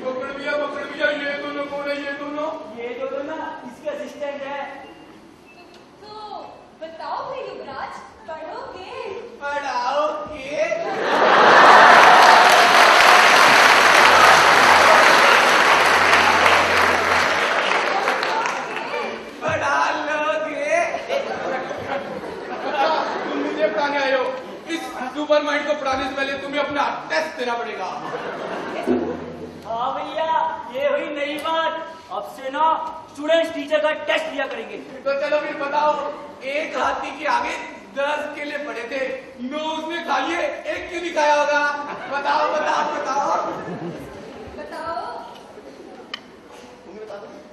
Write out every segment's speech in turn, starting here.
पकड़ भैया, ये दोनों कौन है? ये दोनों ना इसके असिस्टेंट है। तो बताओ भाई युवराज, पढ़ोगे? पढ़ाओगे? पढ़ा लोगे? तुम मुझे पढ़ाने आए हो। इस सुपर माइंड को पढ़ाने से पहले तुम्हें अपना टेस्ट देना पड़ेगा। हाँ भैया, ये हुई नई बात। अब से ना स्टूडेंट्स टीचर का टेस्ट लिया करेंगे। तो चलो फिर बताओ, एक हाथी के आगे 10 केले पड़े थे, 9 उसने खा लिए, एक क्यों नहीं खाया होगा? बताओ बताओ बताओ। बताओ।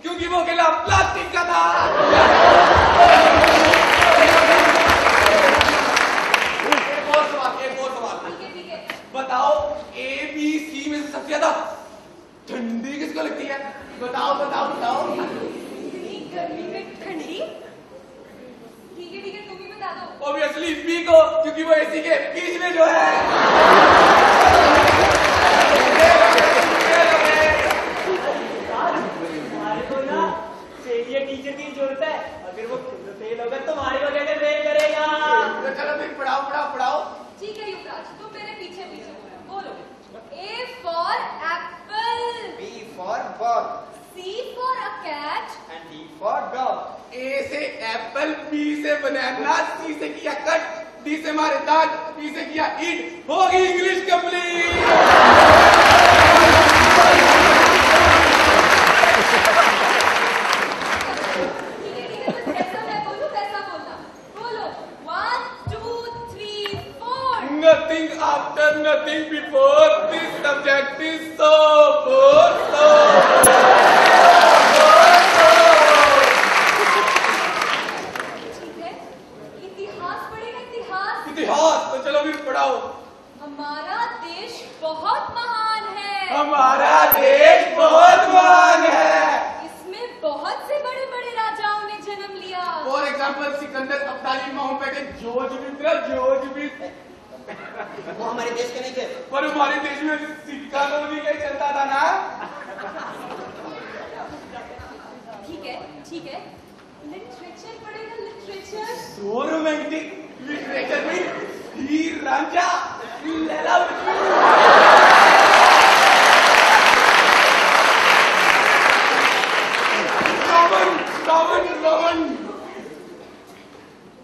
क्योंकि वो केला प्लास्टिक का था। एक और सवाल। ठीक है। बताओ, ABC में से सबसे ज्यादा ठंडी किसको लगती है? बताओ बताओ बताओ। इतनी गर्मी में ठंडी? ठीक है, तुम ही बता दो। ऑब्वियसली बी को, क्योंकि वो एसी के बीच में जो है। हमारे को ना फेलियर टीचर की जरूरत है। अगर वो खुद फेल होगा तो हमारी वजह से फेल करेगा। तो चलो फिर पढ़ाओ। ठीक है युवराज, तुम मेरे पीछे बोलो। A for apple, B for bug, C for a cat, and D for dog. ए से एप्पल, बी से बनाना, सी से किया कट, डी से मारे दांत, ई से किया ईट, होगी इंग्लिश कंप्लीट। ठीक है, जैसा मैं बोलूं वैसा बोलना। बोलो 1 2 3 4। Nothing after, nothing before. This subject is so good, so ठीक है, इतिहास पढ़ेगा। इतिहास। तो चलो फिर पढ़ाओ। हमारा देश बहुत महान है। हमारा देश बहुत महान है। इसमें बहुत से बड़े बड़े राजाओं ने जन्म लिया। For example Sikandar, Abdali, Mountbatten, George भी। वो हमारे देश के नहीं थे। पर हमारे देश में सिक्का नोट भी चलता था ना। ठीक है, लिटरेचर पढ़ेगा। Literature so romantic. लिटरेचर में हीर रांझा, लैला मजनू। रावण।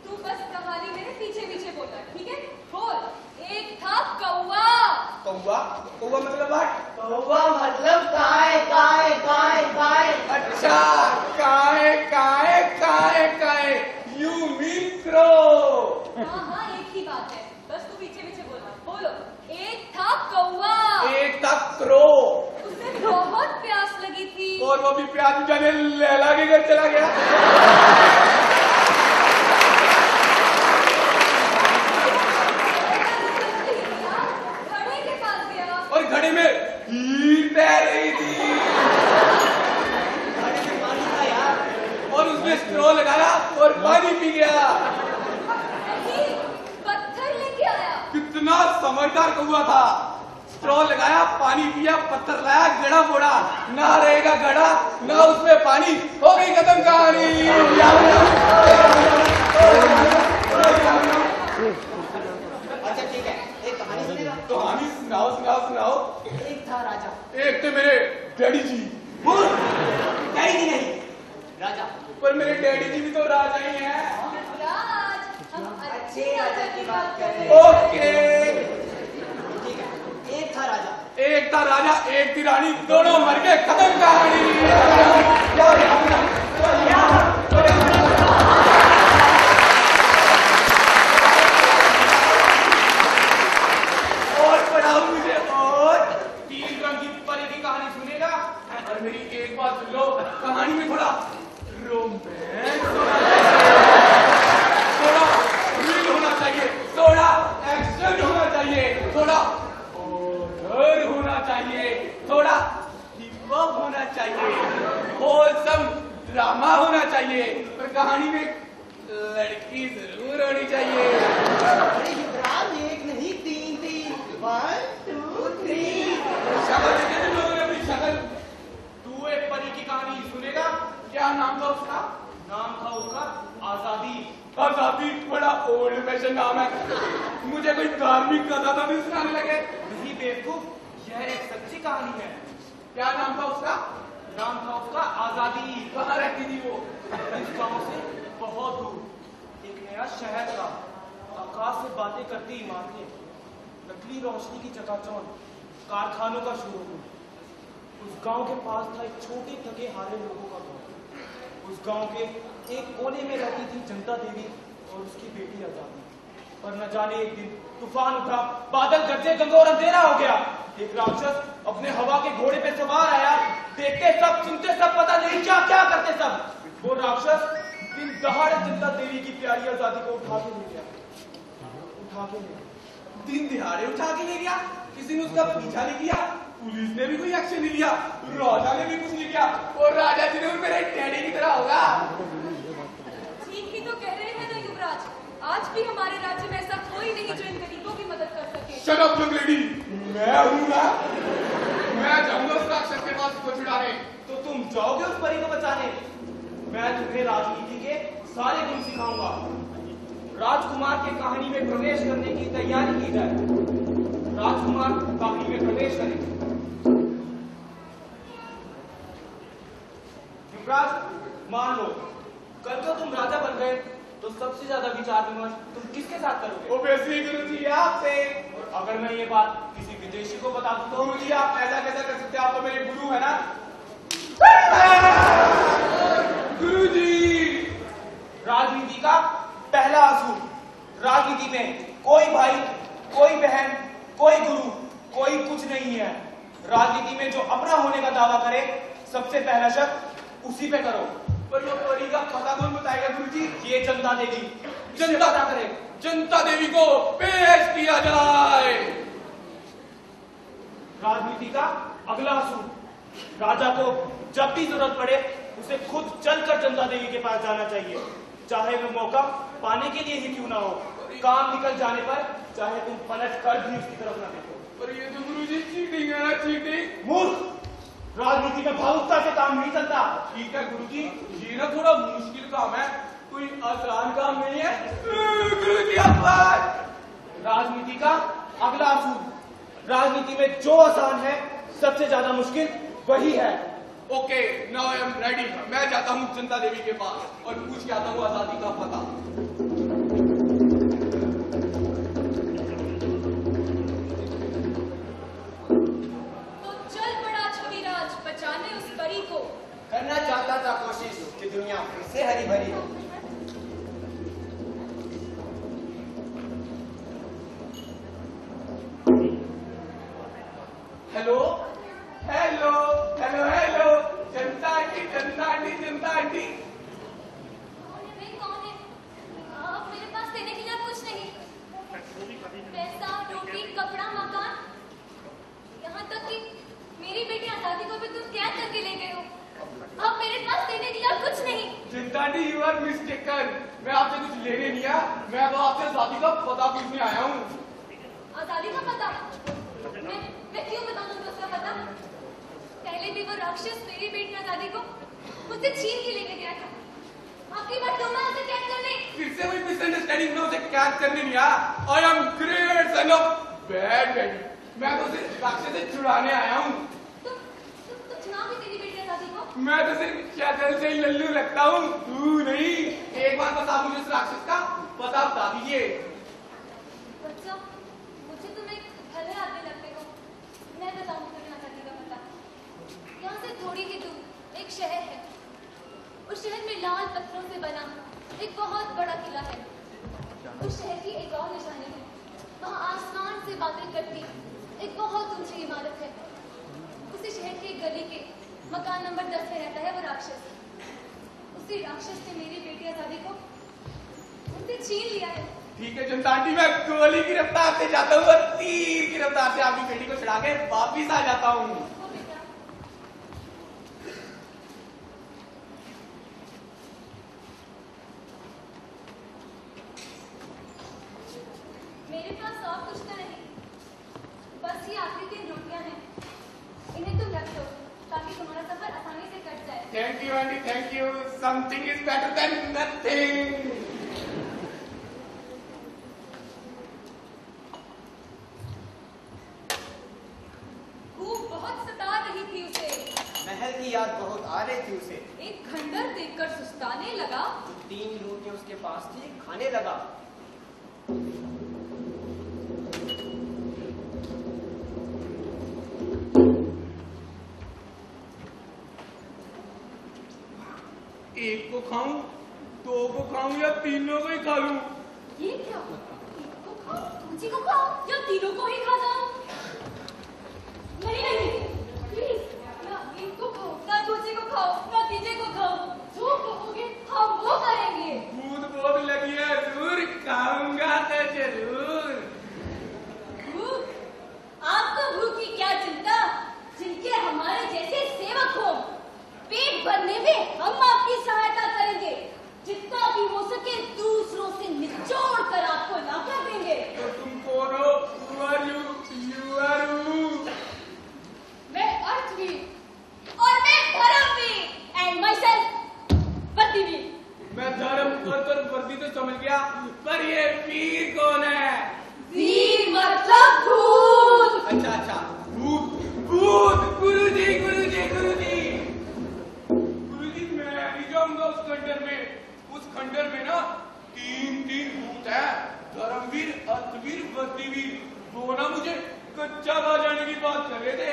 तू बस कहानी मेरे पीछे बोलना, ठीक है? बोल। एक था कौवा। कौवा मतलब what? कौवा मतलब काय। अच्छा, काय। You mean crow. हाँ, एक ही बात है। बस तू पीछे बोलना। बोलो। एक था कौवा। एक था क्रो। उसे बहुत प्यास लगी थी। और वो भी प्यास जाने लैला के घर चला गया। घड़े के पास गया। और घड़े में हीर तैर रही थी। घड़े में पानी था यार। और उसमें स्ट्रॉ लगाया और पानी पी गया। नहीं, पत्थर लेके आया। कितना समझदार कौवा था। स्ट्रॉ लगाया, पानी पिया, पत्थर लाया, गड़ा फोड़ा। ना रहेगा गड़ा, ना उसमें पानी। हो गई खत्म कहानी। अच्छा ठीक है, एक कहानी सुनेगा? कहानी सुनाओ। एक था राजा। एक थे मेरे डैडी जी। डैडी नहीं, राजा। पर मेरे डैडी जी भी तो राजा ही हैं। राज, हम अच्छे राजा की बात कर रहे हैं। ओके। ठीक है, एक था राजा। एक था राजा, एक थी रानी, दोनों मर गए, खत्म कहानी। और पढ़ाओ मुझे। और 3 रंग की परी की कहानी सुनेगा। और मेरी एक बात सुन लो, कहानी में थोड़ा रोमांस, थोड़ा थ्रिल होना चाहिए, थोड़ा एक्शन होना चाहिए, थोड़ा ऑर्डर होना चाहिए, थोड़ा हिप हॉप होना चाहिए, होलसम ड्रामा होना चाहिए। पर कहानी में लड़की जरूर होनी चाहिए। अरे युवराज, एक नहीं 3 3। 1 2 3। शक्ल देखे थे लोगों ने अपनी शक्ल। कोई धार्मिक कथा तो नहीं सुनाने लगे? नहीं बेवकूफ, यह एक सच्ची कहानी है। क्या नाम था उसका? नाम था उसका आजादी। कहाँ रहती थी वो? इस गांव से बहुत दूर एक नया शहर था। आकाश से बातें करती इमारतें, नकली रोशनी की चकाचौंध, कारखानों का शोरूम। उस गांव के पास था एक छोटे थके हारे लोगों का गांव। उस गांव के एक कोने में रहती थी जनता देवी और उसकी बेटी आजादी। पर न जाने एक दिन तूफान उठा, बादल गरजे, घनघोर अंधेरा हो गया। एक राक्षस अपने हवा के घोड़े पे सवार आया। देखते सब, सुनते सब, पता नहीं क्या क्या करते सब। वो राक्षस दिन दहाड़े जनता देवी की प्यारी आजादी को उठा के ले गया। दिन दिहाड़े उठा के ले गया? किसी ने उसका पीछा नहीं किया? पुलिस ने भी कोई एक्शन नहीं लिया? राजा ने भी कुछ नहीं किया? और राजा जी ने मेरे टेढ़े की तरह होगा। ठीक ही तो कह रहे हैं ना युवराज, आज भी हमारे राज्य में ऐसा कोई नहीं जो इन गरीबों की मदद कर सके। शट अप young lady, मैं हूँ ना, मैं जाऊंगा उस राक्षस के पास उसको छुड़ाने। तो तुम जाओगे उस परी को बचाने? मैं तुम्हें राजनीति के सारे गुण सिखाऊंगा। राजकुमार के कहानी में प्रवेश करने की तैयारी की जाए। राजकुमार कहानी में प्रवेश करें। युवराज, मान लो कल को तुम राजा बन गए तो सबसे ज्यादा विचार विमर्श तुम किसके साथ करोगे? ओबेसी गुरुजी आपसे। और अगर मैं ये बात किसी विदेशी को बता दूं तो? गुरुजी आप ऐसा कैसा कर सकते हैं? आप तो मेरे गुरु है ना। गुरुजी, राजनीति का पहला असूल, राजनीति में कोई भाई, कोई बहन, कोई गुरु, कोई कुछ नहीं है। राजनीति में जो अपना होने का दावा करे, सबसे पहला शक उसी पे करो। पर वो परी का पता कौन बताएगा गुरुजी? ये जनता देवी। जनता पता करे। जनता देवी को पेश किया जाए। राजनीति का अगला असूल, राजा को जब भी जरूरत पड़े उसे खुद चलकर जनता देवी के पास जाना चाहिए, चाहे वो मौका पाने के लिए ही क्यों ना हो। काम निकल जाने पर चाहे तुम पलट कर भी उसकी तरफ ना देखो। पर ये तो गुरुजी चीटिंग है ना, चीटिंग। मूर्ख, राजनीति में भावुकता से काम नहीं चलता। ठीक है गुरुजी, ये ना थोड़ा मुश्किल काम है, कोई आसान काम नहीं है। गुरुजी आवाज। राजनीति का अगला असूल, राजनीति में जो आसान है सबसे ज्यादा मुश्किल वही है। Okay, now I am ready. मैं जाता हूँ जनता देवी के पास और पूछ के आता हूँ आजादी का पता। तो चल पड़ा छविराज बचाने उस परी को। करना चाहता था कोशिश कि दुनिया फिर से हरी भरी हो। हेलो हेलो हेलो हेलो, जनता आंटी, जनता आंटी, जनता आंटी। कौन है भाई, कौन है? अब मेरे पास देने के लिए कुछ नहीं। पैसा, रोटी, कपड़ा, मकान, यहाँ तक कि मेरी बेटी आजादी को भी तुम कैद करके ले गए हो। अब मेरे पास देने के लिए कुछ नहीं। जनता आंटी, यू आर मिस्टेकन। मैं आपसे कुछ लेने नहीं आया, मैं तो आपसे आजादी का पता पूछने आया हूँ। आजादी का पता? मैं क्यों बताऊं तुमको उसका पता? पहले भी वो राक्षस मेरी बेटी आजादी को मुझसे छीन के लेके गया था। आखिरी बार तुम ना उसे कैद करने। फिर से वही मिसअंडरस्टैंडिंग में उसे कैद करने नहीं आया। I am great son of bad बेटी। मैं तो उसे राक्षस से छुड़ाने आया हूँ। तुम चुनाव भी तेरी बेटी आजादी को। मैं तो सिर्फ शक्ल से ही लल्लू लगता हूँ, तू नहीं। एक बार बता मुझे उस राक्षस का पता बता दीजिए। बच्चा, मुझे तुम एक भले आदमी लगते हो। मैं बताऊंगी तुम्हें आजादी का पता। यहाँ से थोड़ी ही दूर एक शहर है। उस शहर में लाल पत्थरों से बना एक बहुत बड़ा किला है। उस शहर की एक और निशानी है। वहाँ आसमान से बातें करती एक बहुत ऊंची इमारत है। उसी शहर के एक गली के मकान नंबर 10 में रहता है वो राक्षस। उसी राक्षस ने मेरी बेटी आजादी को मुझसे छीन लिया है। ठीक है जनता आंटी, मैं गोली की रफ्तार से जाता हूँ और तीर की रफ्तार से आपकी बेटी को छुड़ा के वापिस आ जाता हूँ। वो बेटा, मेरे पास और कुछ तो नहीं, बस ये आखिरी 3 रोटियां हैं। इन्हें तुम रख लो ताकि तुम्हारा सफर आसानी से कट जाए। Thank you aunty, thank you. Something is better than nothing. महल की याद बहुत आ रही थी उसे। एक खंडर देखकर सुस्ताने लगा। जो 3 रोटियां उसके पास थी खाने लगा। एक को खाऊं, 2 को खाऊं या तीनों को ही खा लूं? ये क्या? एक को खाओ, दूसरी को खाओ या तीनों को ही खा जाओ? नहीं नहीं, प्लीज, ना एक को खाओ, ना दूसरी को खाओ, ना तीसरे को खाओ। जो कहोगे हम वो करेंगे। भूख बहुत लगी है, जरूर खाऊंगा तो जरूर। भूख? आपको भूख की क्या चिंता, जिनके हमारे जैसे सेवक हो। पेट भरने में हम आपकी सहायता करेंगे, जितना भी हो सके दूसरों से निचोड़ कर आपको ला कर देंगे। तो तुम कौन हो? Who are you? You are who? मैं अर्थवीर और मैं धर्मवीर एंड माई सेल्फ वर्दीवीर। मैं धर्म और वर्दी तो समझ गया, पर ये वीर कौन है? वीर मतलब भूत। अच्छा अच्छा, भूत भूत। गुरुजी गुरुजी गुरुजी गुरुजी, मैं नहीं जाऊंगा उस खंडर में। उस खंडर में ना 3 भूत है, धर्मवीर, अर्थवीर, वर्दीवीर। वो ना मुझे कच्चा खा जाने की बात कर रहे थे।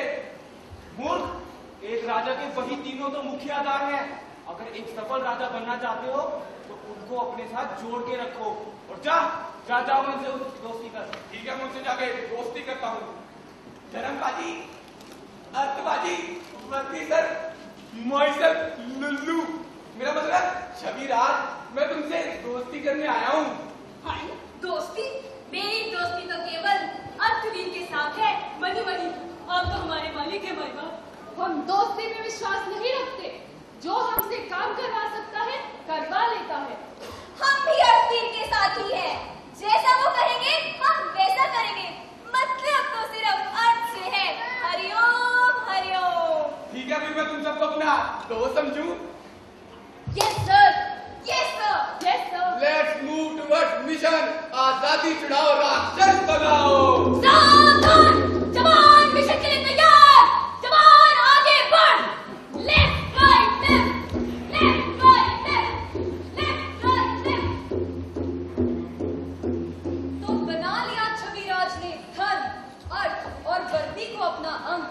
मूर्ख, एक राजा के वही तीनों तो मुख्य आधार हैं। अगर एक सफल राजा बनना चाहते हो तो उनको अपने साथ जोड़ के रखो। और जा उनसे दोस्ती कर। ठीक है, मैं उनसे जाके दोस्ती करता हूँ। धर्मबाजी, अर्थबाजी, वर्दी सर, माइसल लल्लू, मेरा मतलब छविराज। मैं तुमसे दोस्ती करने आया हूँ। हाँ, दोस्ती? मेरी दोस्ती तो केवल अर्थवीर के साथ है। मनी आप तो हमारे मालिक है भाई बाप। हम दोस्ती में विश्वास नहीं रखते। जो हमसे काम करवा सकता है करवा लेता है। हम भी अर्थवीर के साथ ही हैं। जैसा वो कहेंगे हम वैसा करेंगे। मतलब तो सिर्फ अर्थ से है। हरिओम हरिओम। ठीक है, फिर मैं तुम सबको अपना दोस्त समझूं? Yes sir, yes sir, yes sir. Let's move towards mission आजादी छुड़ाओ, राक्षस बनाओ। सावधान, जवान मिशन के लिए तैयार। जवान आगे बढ़। Left right left, left right left, left right left. तो बना लिया छविराज ने धन, अर्थ और वर्दी को अपना अंग।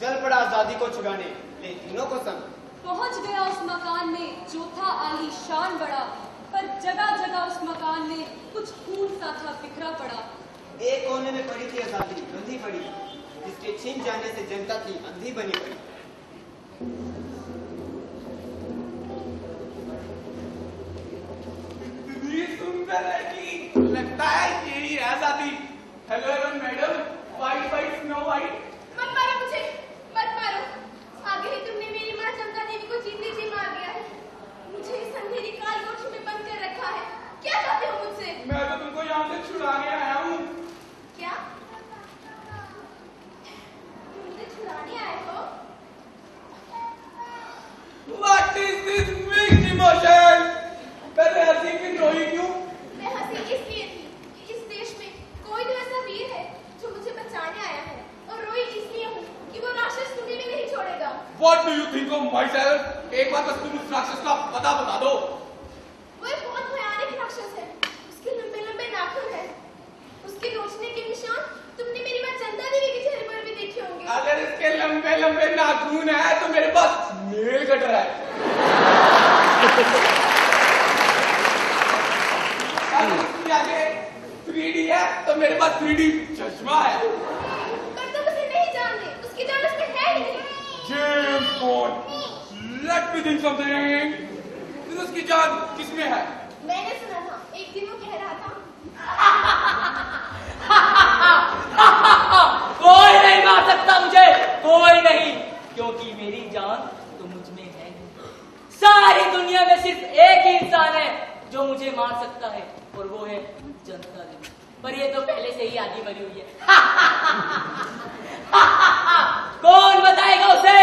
चल पड़ा आजादी को छुड़ाने, ले तीनों को संग। पहुंच गया उस मकान में जो था आलीशान बड़ा, पर जगह जगह उस मकान में कुछ खून सा था बिखरा पड़ा। एक कोने में पड़ी थी आजादी बंधी पड़ी, जिसके छिन जाने से जनता थी अंधी बनी पड़ी। इतनी सुंदर लड़की, लगता है यही है आजादी। Hello hello madam, white white snow white. मत मारो मुझे, मत मारो। आगे ही तुमने मेरी माँ चंदा देवी को जीते जी मार दिया है। मुझे इस अंधेरी काल कोठरी में बंद कर रखा है। क्या चाहते हो मुझसे? मैं तो तुमको यहाँ से छुड़ाने आया हूँ। क्या तुम मुझे छुड़ाने आए हो? What is this mixed emotion? पहले हंसी फिर रोई क्यों? मैं हंसी इसलिए थी कि इस देश में कोई तो ऐसा वीर है जो मुझे बचाने आया है, और रोई इसलिए हूँ कि वो राक्षस तुम्हें भी नहीं छोड़ेगा। What do you think of myself? एक बार बस तुम उस राक्षस का पता बता दो। वो एक बहुत भयानक राक्षस है। उसके लंबे लंबे नाखून हैं। उसके नोचने के निशान तुमने मेरी माँ चंदा देवी के चेहरे पर भी देखे होंगे। अगर इसके लंबे लंबे नाखून है तो मेरे पास नेल कटर है। अगर इसके आगे 3D है तो मेरे पास 3D चश्मा है। पर तुम उसे नहीं जानते, उसकी जान उसमें है ही नहीं। James Bond, let me think something. फिर उसकी जान किसमें है? मैंने सुना था एक दिन वो कह रहा था कोई नहीं मार सकता मुझे, कोई नहीं, क्योंकि मेरी जान तो मुझ में है ही। सारी दुनिया में सिर्फ एक ही इंसान है जो मुझे मार सकता है, और वो है जनता देवी। पर ये तो पहले से ही आधी मरी हुई है। कौन बताएगा उसे,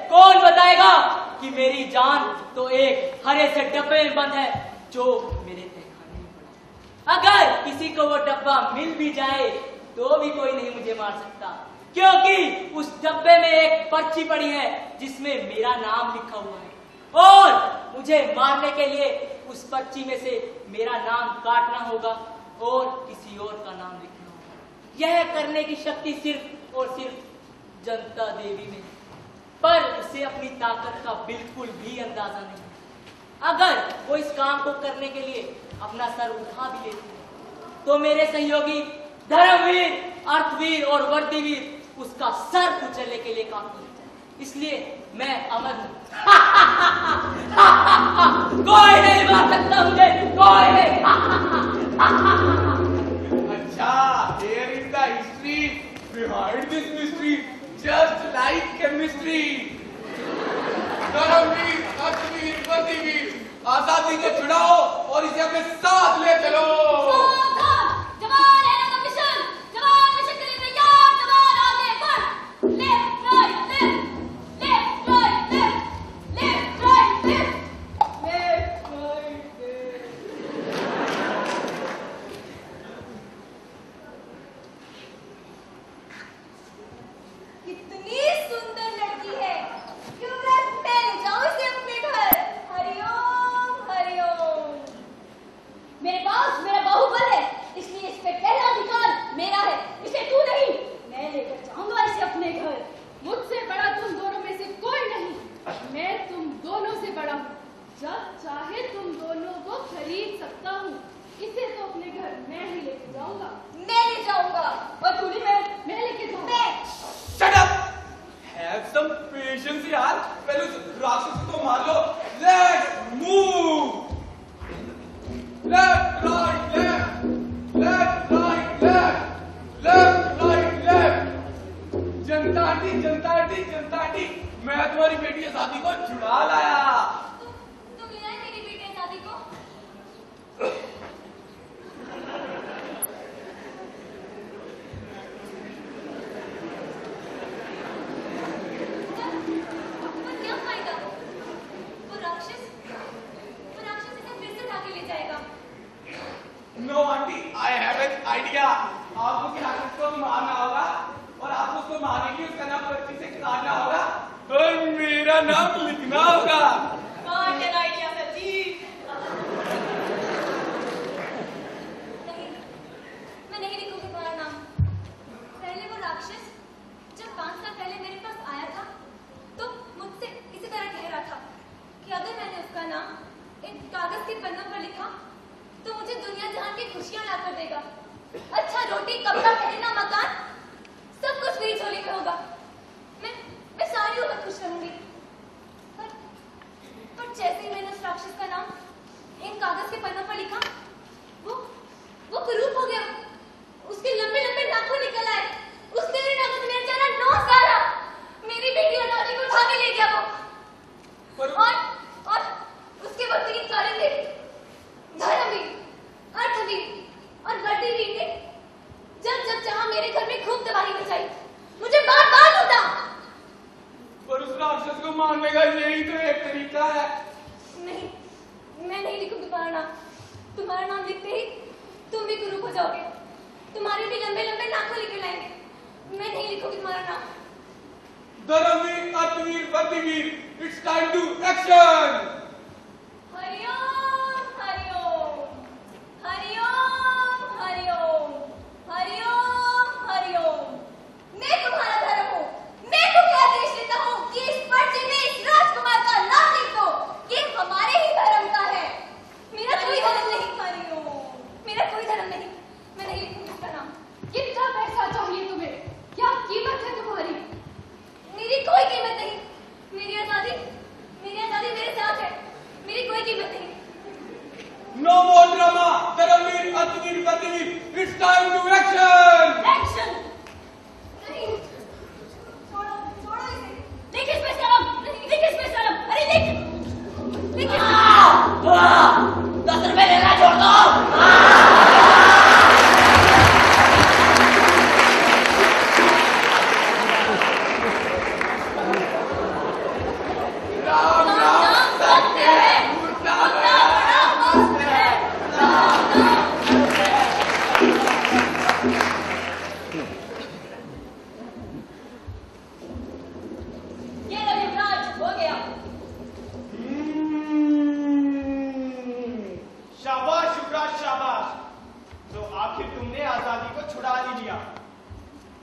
कौन बताएगा कि मेरी जान तो एक हरे से डब्बे में बंद है जो मेरे तहखाने में पड़ा। अगर किसी को वो डब्बा मिल भी जाए तो भी कोई नहीं मुझे मार सकता, क्योंकि उस डब्बे में एक पर्ची पड़ी है जिसमें मेरा नाम लिखा हुआ है और मुझे मारने के लिए उस पर्ची में से मेरा नाम काटना होगा और किसी और का नाम लिखना होगा। यह करने की शक्ति सिर्फ और सिर्फ जनता देवी में, पर उसे अपनी ताकत का बिल्कुल भी अंदाजा नहीं। अगर वो इस काम को करने के लिए अपना सर उठा भी लेती है तो मेरे सहयोगी धर्मवीर, अर्थवीर और वर्दीवीर उसका सर कुचलने के लिए काफी है। इसलिए मैं अमर हूं। कोई नहीं मार सकता मुझे, कोई नहीं। अच्छा, here is the history behind this mystery, just like chemistry. Dharmveer, Arthveer, वर्दीवीर, आजादी को छुड़ाओ और इसे अपने साथ ले चलो। No auntie, I have an idea. आपको क्या उसको मारना होगा और आपको उसको मारने के लिए उसका नाम पर्ची से काटना होगा और मेरा नाम लिखना होगा। What an idea, सच्ची। मैं नहीं लिखूंगी तुम्हारा नाम। पहले वो राक्षस जब 5 साल पहले मेरे पास आया था तो मुझसे इसी तरह कह रहा था कि अगर मैंने उसका नाम एक कागज के पन्नों पर लिखा तो मुझे दुनिया जहां की खुशियां ला कर देगा। अच्छा रोटी, कपड़ा, पहनना, मकान, सब कुछ मेरी झोली में होगा। मैं सारी उम्र खुश रहूंगी। पर जैसे ही मैंने उस राक्षस का नाम इन कागज के पन्नों पर लिखा, वो कुरूप हो गया। उसके लंबे लंबे नाखून निकल आए। उस तेरे नाखून में बेचारा 9 साल मेरी बेटी और नानी को उठा के ले गया वो। और उसके बाद तीन सारे थे धर्मवीर, अर्थवीर और वर्दीवीर ने जब चाहा मेरे घर में खूब तबाही मचाई, मुझे बार-बार लूटा। पर उस राक्षस को मारने का यही तो एक तरीका है। नहीं, मैं नहीं लिखूंगी तुम्हारा नाम। तुम्हारा नाम लिखते ही तुम भी कुरूप हो जाओगे। तुम्हारे भी लंबे लंबे नाखून निकल आएंगे। मैं नहीं लिखूंगी तुम्हारा नाम। Dharmveer, Arthveer, Vardiveer, it's time to action. हरिओम हरिओम हरिओम हरिओम हरिओम हरिओम। मैं तुम्हारा धर्म हूँ। मैं तुम्हें आदेश देता हूँ कि इस पर्ची में इस राजकुमार का नाम लिख दो। ये हमारे ही धर्म का है। मेरा कोई धर्म नहीं। हरिओम, मेरा कोई धर्म नहीं। मैं नहीं लिखूंगी इसका नाम। कितना पैसा चाहिए तुम्हें? क्या कीमत है तुम्हारी? मेरी कोई कीमत नहीं। मेरी आजादी मेरे साथ है। मेरी कोई कीमत नहीं।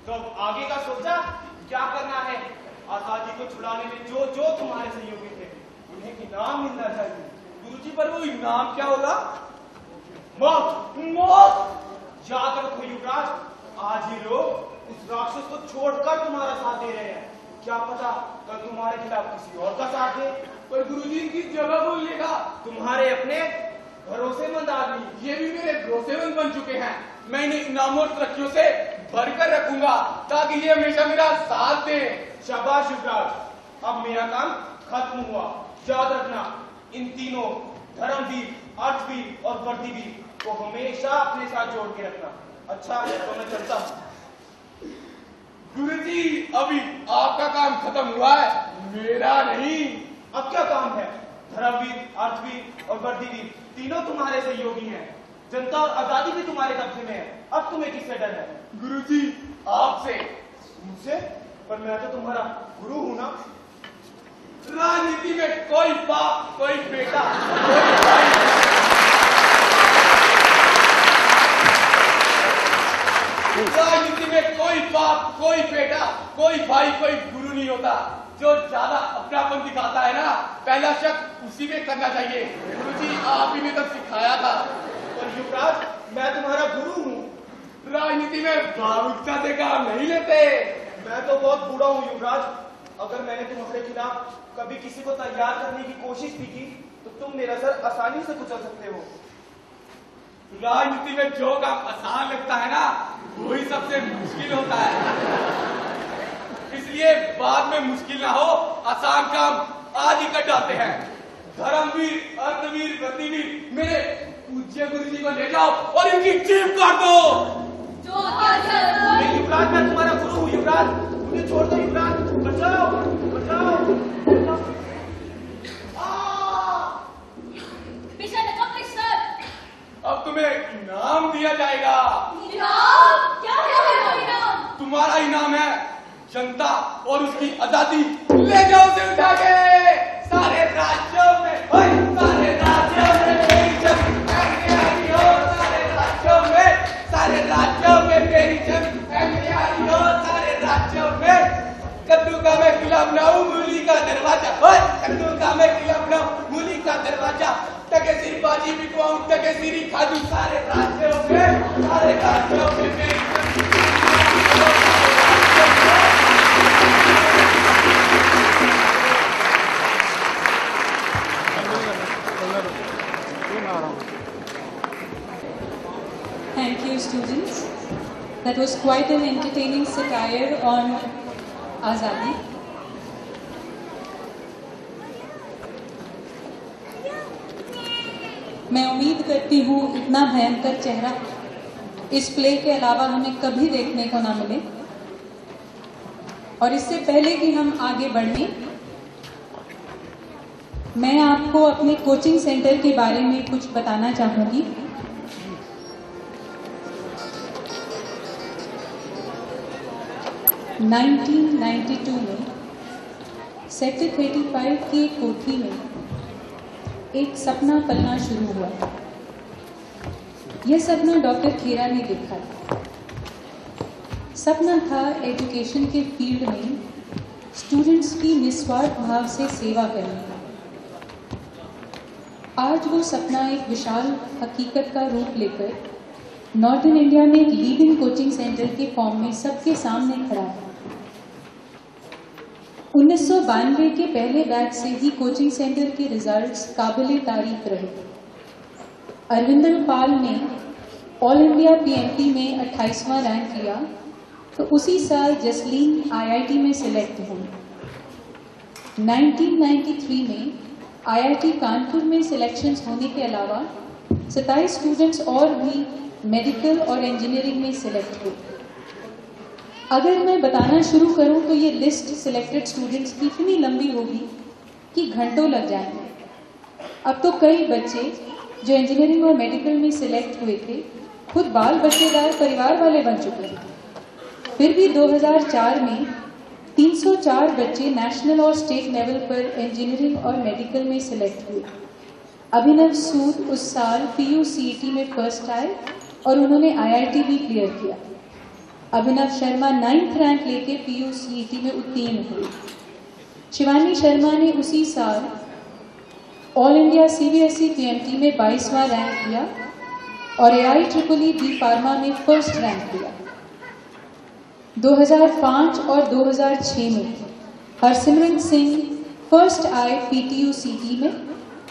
तो अब आगे का सोचा क्या करना है? आजादी को छुड़ाने में जो जो तुम्हारे सहयोगी थे उन्हें इनाम मिलना चाहिए। गुरुजी, पर वो इनाम क्या होगा? मौत। मौत? याद रखो युवराज, आज ही लोग उस राक्षस को छोड़कर तुम्हारा साथ दे रहे हैं। क्या पता कल तुम्हारे खिलाफ किसी और का साथ दे। पर गुरुजी, इनकी जगह बोल लेगा। तुम्हारे अपने भरोसेमंद आदमी ये भी मेरे भरोसेमंद बन चुके हैं। मैं इन्हें इनामों और तरक्कियों से भरकर रखूंगा ताकि ये हमेशा मेरा साथ दे। शाबाश युवराज, अब मेरा काम खत्म हुआ। याद रखना, इन तीनों धर्मवीर, अर्थवीर और वर्दीवीर को हमेशा अपने साथ जोड़ के रखना। अच्छा, तो मैं चलता हूँ। गुरुजी, अभी आपका काम खत्म हुआ है, मेरा नहीं। अब क्या काम है? धर्मवीर, अर्थवीर और वर्दीवीर तीनों तुम्हारे सहयोगी हैं। जनता और आजादी भी तुम्हारे कब्जे में है। अब तुम्हें किससे डर है? गुरुजी, आपसे। मुझसे? पर मैं तो तुम्हारा गुरु हूं ना। राजनीति में कोई बाप, कोई बेटा, कोई भाई। राजनीति में कोई बाप, कोई बेटा, कोई भाई, कोई गुरु नहीं होता। जो ज्यादा अपनापन दिखाता है ना, पहला शक उसी में करना चाहिए। गुरुजी, आप ही ने तो सिखाया था। और युवराज, मैं तुम्हारा गुरु हूँ। राजनीति में भावुकता से काम नहीं लेते। मैं तो बहुत बूढ़ा हूँ युवराज। अगर मैंने तुम्हारे खिलाफ कभी किसी को तैयार करने की कोशिश भी की तो तुम मेरा सर आसानी से कुचल सकते हो। राजनीति में जो काम आसान लगता है ना, वही सबसे मुश्किल होता है। इसलिए बाद में मुश्किल ना हो, आसान काम आज ही कर डालते हैं। धर्मवीर, अर्थवीर, वर्दीवीर, मेरे पूज्य गुरुजी को ले जाओ और इनकी जीभ काट दो। नहीं युवराज, मैं तुम्हारा गुरु हूँ युवराज। मुझे छोड़ दो युवराज। बचाओ, बचाओ। अब तुम्हें इनाम दिया जाएगा। इनाम? क्या है वो इनाम? तुम्हारा इनाम है जनता और उसकी आजादी। ले जाओ उसे उठा के। सारे राज्यों में, सारे राज्यों में मेरी जंग ऐसी हो। सारे राज्यों में, सारे राज्यों में मेरी जंग ऐसी हो। सारे राज्यों में कद्दू का मैं खिला बनाऊं, मूली का दरवाजा। कद्दू का मैं खिला बनाऊं, मूली का दरवाजा। टके सिर बाजी बिकवाऊं, टके सिरी खा दूं। सारे राज्यों में, सारे राज्यों में मेरी Thank you, students. That was quite an entertaining satire on Azadi. मैं उम्मीद करती हूँ इतना भयंकर चेहरा इस प्ले के अलावा हमें कभी देखने को ना मिले। और इससे पहले कि हम आगे बढ़ें, मैं आपको अपने कोचिंग सेंटर के बारे में कुछ बताना चाहूंगी। – 1992 में सेक्टर 35 की एक कोठी में एक सपना पलना शुरू हुआ। यह सपना डॉक्टर खेरा ने देखा था। सपना था एजुकेशन के फील्ड में स्टूडेंट्स की निस्वार्थ भाव से सेवा करने का। आज वो सपना एक विशाल हकीकत का रूप लेकर नॉर्दर्न इंडिया में एक लीडिंग कोचिंग सेंटर के फॉर्म में सबके सामने खड़ा है। 1992 के पहले बैच से ही कोचिंग सेंटर के रिजल्ट्स काबिले तारीफ रहे। अरविंदर पाल ने ऑल इंडिया पीएमटी में 28वां रैंक लिया, तो उसी साल जसलीन आईआईटी में सिलेक्ट हुई। 1993 में आईआईटी कानपुर में सिलेक्शंस होने के अलावा 27 स्टूडेंट्स और भी मेडिकल और इंजीनियरिंग में सिलेक्ट हुए। अगर मैं बताना शुरू करूं तो ये लिस्ट सिलेक्टेड स्टूडेंट्स की इतनी लंबी होगी कि घंटों लग जाएंगे। अब तो कई बच्चे जो इंजीनियरिंग और मेडिकल में सिलेक्ट हुए थे खुद बाल बच्चेदार परिवार वाले बन चुके हैं। फिर भी 2004 में 304 बच्चे नेशनल और स्टेट लेवल पर इंजीनियरिंग और मेडिकल में सिलेक्ट हुए। अभिनव सूद उस साल PUCET में फर्स्ट आए और उन्होंने IIT भी क्लियर किया। अभिनव शर्मा 9th रैंक लेके PUCET में उत्तीर्ण हुई। शिवानी शर्मा ने उसी साल ऑल इंडिया CBSE PMT में 22वां रैंक लिया और AIEEE B फार्मा में 1st रैंक लिया। 2005 और 2006 में हरसिमरन सिंह फर्स्ट आए PTU-CT में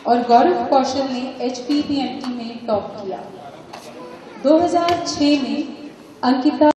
और गौरव कौशल ने HPPMT में टॉप किया। 2006 में अंकिता